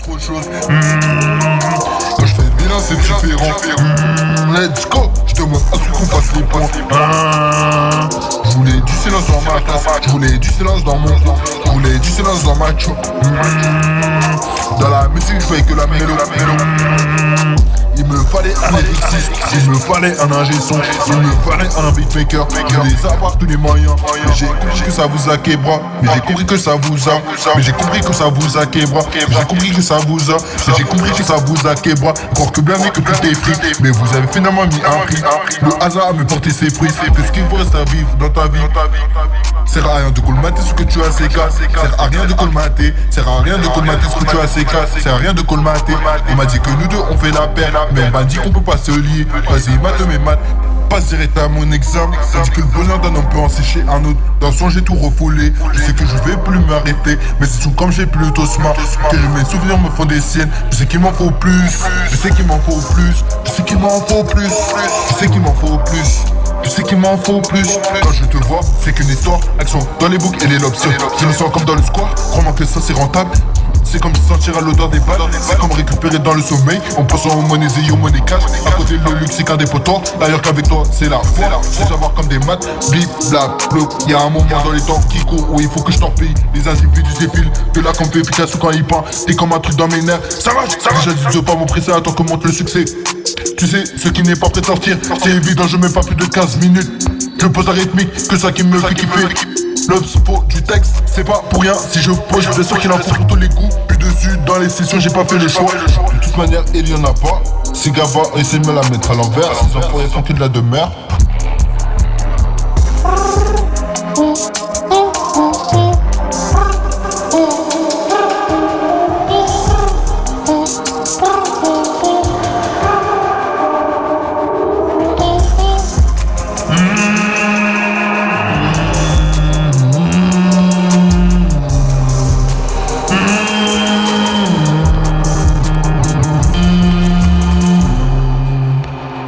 trop de choses. Quand je fais bien c'est différent. Let's go. Je demande à ce qu'on passe les points. Je voulais du silence dans ma classe. Je voulais du silence dans mon coin. Je voulais du silence dans ma chou. Dans la musique je fais que la mélo. Il me fallait un lyriciste, il me fallait un ingé son, il me fallait un beatmaker. Je voulais avoir tous les moyens, mais j'ai compris que ça vous a québra. Mais j'ai compris que ça vous a, mais j'ai compris que ça vous a québra. J'ai compris que ça vous a, et j'ai compris que ça vous a québra. Encore que bien vu que tout est free, mais vous avez finalement mis un prix. Le hasard a me porté ses fruits, que ce qu'il vous reste à vivre dans ta vie. Sert à rien de colmater ce que tu as CK. Sert à rien de colmater. Sert à rien de colmater ce que tu as CK. Sert à rien de colmater. On m'a dit que nous deux on fait la paire, mais on m'a dit qu'on peut pas se lier. Vas-y maths mes maths. Passe direct à mon examen. On dit que le bonheur d'un homme peut en sécher un autre. Dans son j'ai tout refoulé. Je sais que je vais plus m'arrêter, mais c'est souvent comme j'ai plutôt smart que mes souvenirs me font des siennes. Je sais qu'il m'en faut plus. Je sais qu'il m'en faut plus. Je sais qu'il m'en faut plus. Je sais qu'il m'en faut plus. Je sais qu'il m'en faut plus. Quand je te vois, c'est qu'une histoire. Action dans les boucles et les lobes. Je me sens comme dans le square. Crois-moi que ça c'est rentable. C'est comme sentir à l'odeur des balles. C'est comme récupérer dans le sommeil. En pensant aux monnaies et aux monnaies cash. À côté le luxe c'est qu'un dépotoir. D'ailleurs qu'avec toi c'est la foi. Faut savoir comme des maths. Blip, blap, blop. Y'a un moment dans les temps qui court où il faut que je t'en paye. Les individus défilent. De là qu'on fait Picasso quand il peint. T'es comme un truc dans mes nerfs. Ça va. Déjà dit de pas m'oppresser. Attends que monte le succès. Tu sais, ce qui n'est pas prêt de sortir, c'est évident, je mets pas plus de 15 minutes. Je pose la rythmique, que ça qui me fait kiffer. L'obspo du texte, c'est pas pour rien. Si je pose, je suis sûr qu'il en faut pour tous les coups. Puis dessus, dans les sessions, j'ai pas fait le choix. De toute manière, il y en a pas. Si Gava essaie de me la mettre à l'envers, ces enfants ils font que de la demeure.